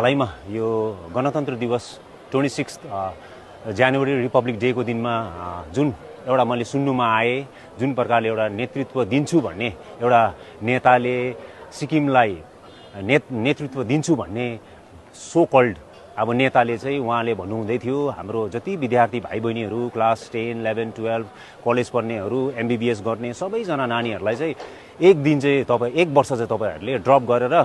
हालैमा यो गणतन्त्र दिवस 26 जनवरी रिपब्लिक डे को दिनमा जुन एउटा मैले सुन्नुमा आए जुन प्रकारले एउटा नेतृत्व दिन्छु भन्ने एउटा नेताले सिक्किमलाई नेतृत्व दिन्छु भन्ने सो कल्ड अब नेताले चाहिँ उहाँले भन्नुहुँदै थियो हाम्रो जति विद्यार्थी भाइ बहिनीहरू क्लास 10, 11, 12 कलेज पढ्नेहरू MBBS गर्ने सबैजना नानीहरूलाई चाहिँ एक दिन चाहिँ तपाईँ एक वर्ष चाहिँ तपाईँहरूले ड्रप गरेर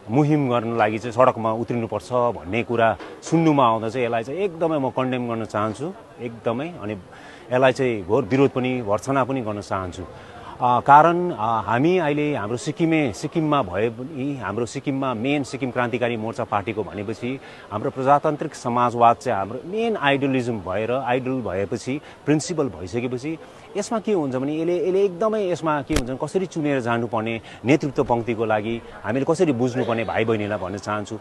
मुहिम गर्न लागि चाहिँ सडकमा उत्रिनुपर्छ भन्ने कुरा सुन्नुमा आउँदा चाहिँ यसलाई चाहिँ एकदमै म कन्डेम गर्न चाहन्छु एकदमै अनि यसलाई चाहिँ घोर विरोध पनि भर्त्सना पनि गर्न चाहन्छु कारण हामी अहिले हाम्रो सिक्किममा भए पनि हाम्रो सिक्किममा मेन सिक्किम क्रान्तिकारी मोर्चा पार्टीको भनेपछि हाम्रो प्रजातान्त्रिक समाजवाद चाहिँ हाम्रो मेन आइडलिजम आइडल भएपछि प्रिन्सिपल भइसकेपछि यसमा के हुन्छ भने यसले एकदमै यसमा के हुन्छ भने कसरी चुनेर जानुपर्ने नेतृत्व पंक्तिको लागि हामीले कसरी बुझ्नुपर्ने भाइ बहिनीलाई भन्न चाहन्छु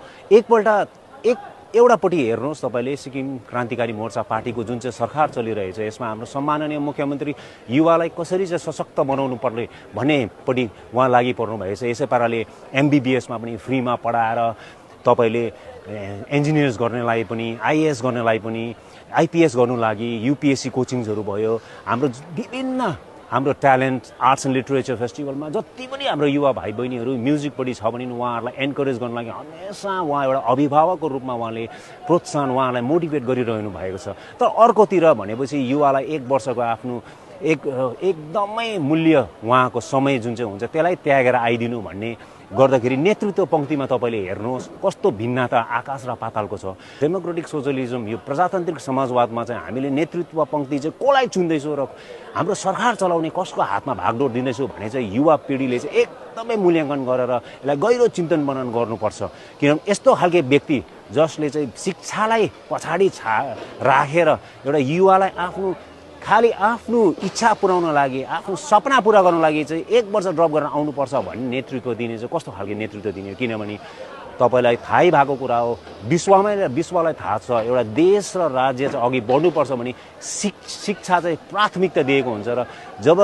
एउटापट्टि हेर्नुहोस् तपाईले सिक्किम क्रान्तिकारी मोर्चा पार्टीको जुन चाहिँ सरकार चलिरहेछ यसमा हाम्रो सम्माननीय मुख्यमन्त्री युवालाई कसरी चाहिँ सशक्त बनाउनु पर्ने भन्नेपट्टि उहाँ लागि पर्नु भएछ। यसै पाराले MBBS मा पनि फ्रीमा पढाएर तपाईले इन्जिनियर्स गर्नलाई पनि IAS गर्नलाई पनि IPS गर्नु लागि UPSC कोचिङ्सहरू भयो। हाम्रो विभिन्न हाम्रो ट्यालेन्ट आर्ट्स एन्ड लिटरेचर फेस्टिभलमा जति पनि हाम्रो युवा भाइ बहिनीहरू म्युजिकपट्टि छ भने उहाँहरूलाई एन्करेज गर्न लागि हमेसा उहाँ एउटा अभिभावकको रूपमा उहाँले प्रोत्साहन उहाँलाई मोटिभेट गरिरहनु भएको छ। तर अर्कोतिर भनेपछि युवालाई एक वर्षको आफ्नो एकदमै मूल्य उहाँको समय जुन चाहिँ हुन्छ त्यसलाई त्यागेर आइदिनु भन्ने गर्दाखेरि नेतृत्व पंक्तिमा तपाईले हेर्नुहोस् कस्तो भिन्नता आकाश र पातालको छ। डेमोक्रेटिक सोशलिजम यो प्रजातान्त्रिक समाजवादमा चाहिँ हामीले नेतृत्व पंक्ति चाहिँ कसलाई चुन्दैछौँ र हाम्रो सरकार चलाउने कसको हातमा भागडोर दिँदैछौँ भने चाहिँ युवा पिँढीले चाहिँ एकदमै मूल्याङ्कन गरेर यसलाई गहिरो चिन्तन मनन गर्नुपर्छ। किनभने यस्तो खालके व्यक्ति जसले चाहिँ शिक्षालाई पछाडि राखेर एउटा युवालाई खाली आफ्नो इच्छा पुर्याउन लागि आफ्नो सपना पूरा गर्न लागि चाहिँ एक वर्ष ड्रप गरेर आउनुपर्छ भन्ने नेतृत्व दिने चाहिँ कस्तो खालको नेतृत्व दिने। किनभने तपाईलाई थाहै भएको कुरा हो विश्वलाई थाहा छ एउटा देश र राज्य चाहिँ अघि बढ्नुपर्छ भने शिक्षा चाहिँ प्राथमिकता दिएको हुन्छ र जब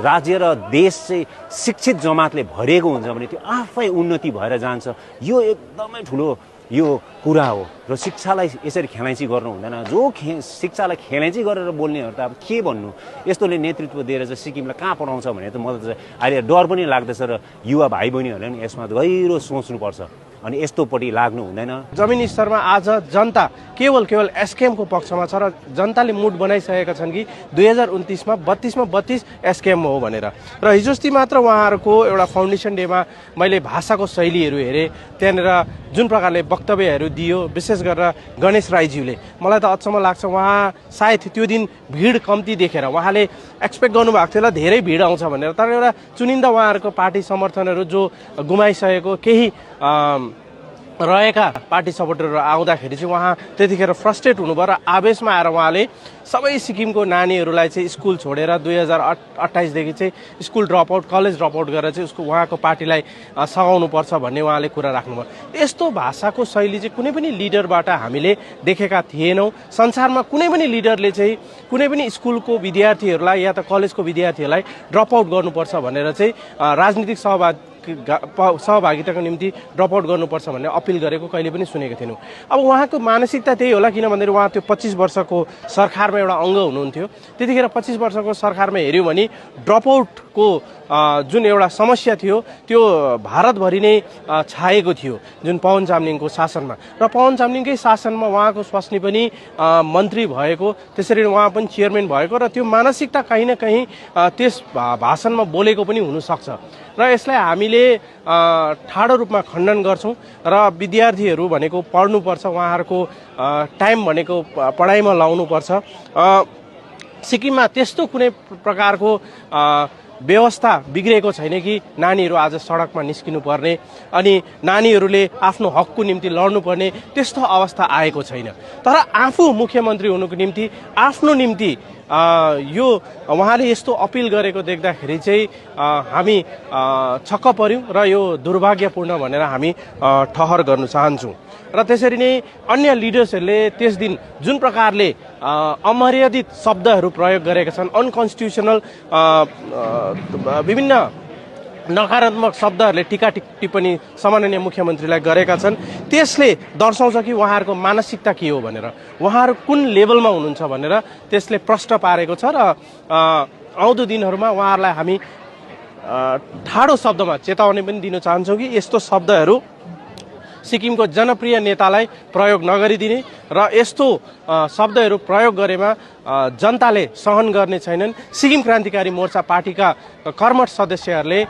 राज्य र देश चाहिँ शिक्षित जमातले भरिएको हुन्छ भने त्यो आफै उन्नति भएर जान्छ। यो एकदमै ठुलो यो कुरा हो र शिक्षालाई यसरी खेलाइँची गर्नु हुँदैन। जो शिक्षालाई खेलाइँची गरेर बोल्नेहरू त अब के भन्नु यस्तोले नेतृत्व दिएर चाहिँ सिक्किमलाई कहाँ पठाउँछ भने त मलाई चाहिँ अहिले डर पनि लाग्दैछ र युवा भाइ बहिनीहरूले पनि यसमा गहिरो सोच्नुपर्छ अनि यस्तोपट्टि लाग्नु हुँदैन। जमिनी स्तरमा आज जनता केवल एसकेएमको पक्षमा छ र जनताले मुड बनाइसकेका छन् कि 2029 मा 32 मा 32 एसकेएम हो भनेर। र हिजोस्ति मात्र उहाँहरूको एउटा फाउन्डेसन डेमा मैले भाषाको शैलीहरू हेरेँ, त्यहाँनिर जुन प्रकारले वक्तव्यहरू दियो विशेष गरेर गणेश राईज्यूले, मलाई त अचम्म लाग्छ। उहाँ सायद त्यो दिन भिड कम्ती देखेर उहाँले एक्सपेक्ट गर्नुभएको थियो होला धेरै भिड आउँछ भनेर, तर एउटा चुनिन्दा उहाँहरूको पार्टी समर्थनहरू जो गुमाइसकेको केही रहेका पार्टी सपोर्टरहरू आउँदाखेरि चाहिँ उहाँ त्यतिखेर फ्रस्ट्रेट हुनुभयो र आवेशमा आएर उहाँले सबै सिक्किमको नानीहरूलाई चाहिँ स्कुल छोडेर 2028 देखि चाहिँ school drop out college drop out गरेर चाहिँ उसको उहाँको पार्टीलाई सघाउनुपर्छ भन्ने उहाँले कुरा राख्नुभयो। यस्तो भाषाको शैली चाहिँ कुनै पनि लिडरबाट हामीले देखेका थिएनौँ। संसारमा कुनै पनि लिडरले चाहिँ कुनै पनि स्कुलको विद्यार्थीहरूलाई या त कलेजको विद्यार्थीहरूलाई ड्रप आउट गर्नुपर्छ भनेर चाहिँ राजनीतिक सहभागिताको निम्ति ड्रप आउट गर्नुपर्छ भन्ने अपिल गरेको कहिले पनि सुनेको थिएनौँ। अब उहाँको मानसिकता त्यही होला, किन भन्दाखेरि उहाँ त्यो 25 वर्षको सरकारमा एउटा अङ्ग हुनुहुन्थ्यो। त्यतिखेर 25 वर्षको सरकारमा हेऱ्यौँ भने ड्रप आउटको जुन एउटा समस्या थियो त्यो भारतभरि नै छाएको थियो जुन पवन चामलिङको शासनमा। र पवन चामलिङकै शासनमा उहाँको स्वास्नी पनि मन्त्री भएको, त्यसरी उहाँ पनि चेयरम्यान भएको र त्यो मानसिकता कहीँ न कहीँ त्यस भाषणमा बोलेको पनि हुनसक्छ। र यसलाई हामीले ठाडो रूपमा खण्डन गर्छौँ र विद्यार्थीहरू भनेको पढ्नुपर्छ, उहाँहरूको टाइम भनेको पढाइमा लाउनुपर्छ। सिक्किममा त्यस्तो कुनै प्रकारको व्यवस्था बिग्रेको छैन कि नानीहरू आज सडकमा निस्किनु पर्ने अनि नानीहरूले आफ्नो हकको निम्ति लड्नुपर्ने त्यस्तो अवस्था आएको छैन। तर आफू मुख्यमन्त्री हुनुको निम्ति आफ्नो निम्ति यो उहाँले यस्तो अपिल गरेको देख्दाखेरि चाहिँ हामी छक्क पर्यौँ र यो दुर्भाग्यपूर्ण भनेर हामी ठहर गर्न चाहन्छौँ। र त्यसरी नै अन्य लिडर्सहरूले त्यस दिन जुन प्रकारले अमर्यादित शब्दहरू प्रयोग गरेका छन्, अनकन्स्टिट्युसनल विभिन्न नकारात्मक शब्दहरूले टीका टिप्पणी सम्माननीय मुख्यमन्त्रीलाई गरेका छन्। त्यसले दर्शाउँछ कि उहाँहरूको मानसिकता के हो भनेर, उहाँहरू कुन लेभलमा हुनुहुन्छ भनेर त्यसले प्रश्न पारेको छ। र आउँदो दिनहरूमा उहाँहरूलाई हामी ठाडो शब्दमा चेतावनी पनि दिन चाहन्छौँ कि यस्तो शब्दहरू सिक्किमको जनप्रिय नेतालाई प्रयोग नगरिदिने र यस्तो शब्दहरू प्रयोग गरेमा जनताले सहन गर्ने छैनन्। सिक्किम क्रान्तिकारी मोर्चा पार्टीका कर्मठ सदस्यहरूले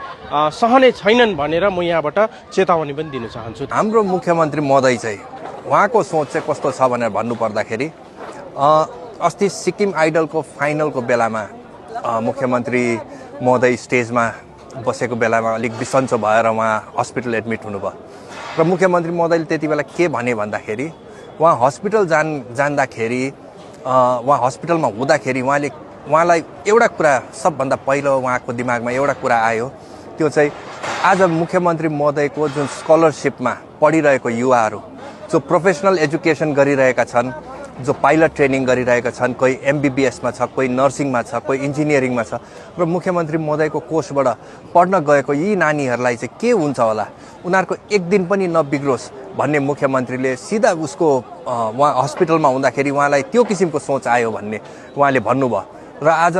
सहने छैनन् भनेर म यहाँबाट चेतावनी पनि दिन चाहन्छु। हाम्रो मुख्यमन्त्री महोदय चाहिँ उहाँको सोच चाहिँ कस्तो छ भनेर भन्नुपर्दाखेरि अस्ति सिक्किम आइडलको फाइनलको बेलामा मुख्यमन्त्री महोदय स्टेजमा बसेको बेलामा अलिक बिसन्चो भएर उहाँ हस्पिटल एडमिट हुनुभयो र मुख्यमन्त्री महोदयले त्यति बेला के भने भन्दाखेरि उहाँ हस्पिटल जाँदाखेरि उहाँ हस्पिटलमा हुँदाखेरि उहाँलाई एउटा कुरा सबभन्दा पहिलो उहाँको दिमागमा एउटा कुरा आयो, त्यो चाहिँ आज मुख्यमन्त्री महोदयको जुन स्कलरसिपमा पढिरहेको युवाहरू जो प्रोफेसनल एजुकेसन गरिरहेका छन्, जो पाइलट ट्रेनिङ गरिरहेका छन्, कोही एमबिबिएसमा छ, कोही नर्सिङमा छ, कोही इन्जिनियरिङमा छ र मुख्यमन्त्री महोदयको कोषबाट पढ्न गएको यी नानीहरूलाई चाहिँ के हुन्छ होला, उनीहरूको एक दिन पनि नबिग्रोस् भन्ने मुख्यमन्त्रीले सिधा उसको उहाँ हस्पिटलमा हुँदाखेरि उहाँलाई त्यो किसिमको सोच आयो भन्ने उहाँले भन्नुभयो। र आज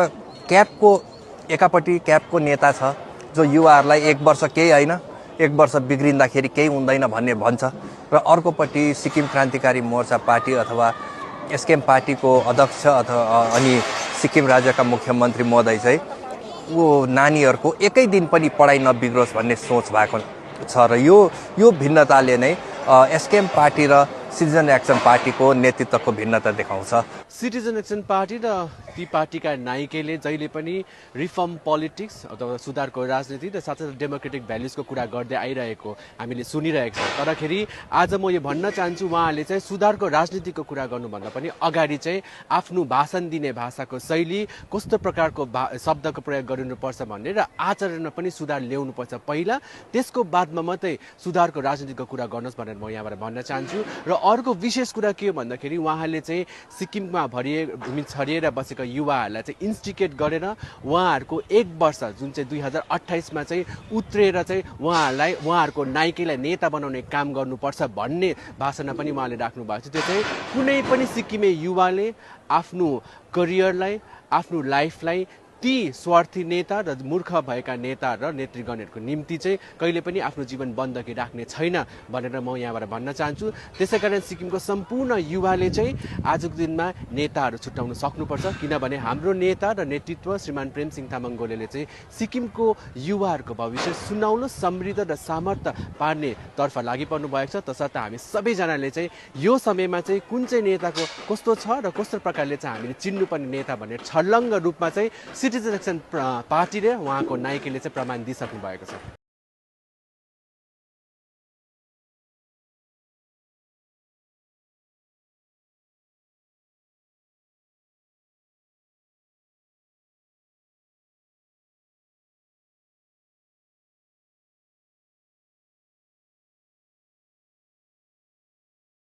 एकापट्टि क्याबको नेता छ जो युवाहरूलाई एक वर्ष केही होइन, एक वर्ष बिग्रिँदाखेरि केही हुँदैन भन्ने भन्छ र अर्कोपट्टि सिक्किम क्रान्तिकारी मोर्चा पार्टी अथवा एसकेएम पार्टीको अध्यक्ष अथवा अनि सिक्किम राज्यका मुख्यमन्त्री महोदय चाहिँ नानीहरूको एकै दिन पनि पढाइ नबिग्रोस् भन्ने सोच भएको छ र यो भिन्नताले नै एसकेएम पार्टी र सिटिजन एक्सन पार्टीको नेतृत्वको भिन्नता देखाउँछ। सिटिजन एक्सन पार्टी र ती पार्टीका नायकले जहिले पनि रिफर्म पोलिटिक्स अथवा सुधारको राजनीति र साथै डेमोक्रेटिक भ्याल्युजको कुरा गर्दै आइरहेको हामीले सुनिरहेको छ। तरखेरि आज म यो भन्न चाहन्छु उहाँले चाहिँ सुधारको राजनीतिको कुरा गर्नुभन्दा पनि अगाडि चाहिँ आफ्नो भाषण दिने भाषाको शैली कस्तो प्रकारको शब्दको प्रयोग गरिनुपर्छ भन्ने र आचरणमा पनि सुधार ल्याउनुपर्छ पहिला, त्यसको बादमा मात्रै सुधारको राजनीतिको कुरा गर्नुहोस् भनेर म यहाँबाट भन्न चाहन्छु। र अर्को विशेष कुरा के हो भन्दाखेरि उहाँले चाहिँ सिक्किममा भूमि छरिएर बसेका युवाहरूलाई चाहिँ इन्स्टिकेट गरेर उहाँहरूको एक वर्ष जुन चाहिँ 2028मा चाहिँ उत्रेर चाहिँ उहाँहरूको नायकीलाई नेता बनाउने काम गर्नुपर्छ भन्ने भाषणमा पनि उहाँले राख्नु भएको छ। त्यो चाहिँ कुनै पनि सिक्किमे युवाले आफ्नो करियरलाई, आफ्नो लाइफलाई ती स्वार्थी नेता र मूर्ख भएका नेता र नेतृगणहरूको निम्ति चाहिँ कहिले पनि आफ्नो जीवन बन्दकी राख्ने छैन भनेर म यहाँबाट भन्न चाहन्छु। त्यसैकारण सिक्किमको सम्पूर्ण युवाले चाहिँ आजको दिनमा नेताहरू छुट्याउन सक्नुपर्छ, किनभने हाम्रो नेता र नेतृत्व श्रीमान प्रेमसिंह तामाङ गोलेले चाहिँ सिक्किमको युवाहरूको भविष्य सुनौलो, समृद्ध र सामर्थ्य पार्ने तर्फ लागिपर्नु भएको छ। तसर्थ हामी सबैजनाले चाहिँ यो समयमा चाहिँ कुन चाहिँ नेताको कस्तो छ र कस्तो प्रकारले चाहिँ हामीले चिन्नुपर्ने नेता भन्ने छर्लङ्ग रूपमा चाहिँ सिटिजन एक्सन पार्टीले उहाँको नायकले चाहिँ प्रमाण दिइसक्नु भएको छ।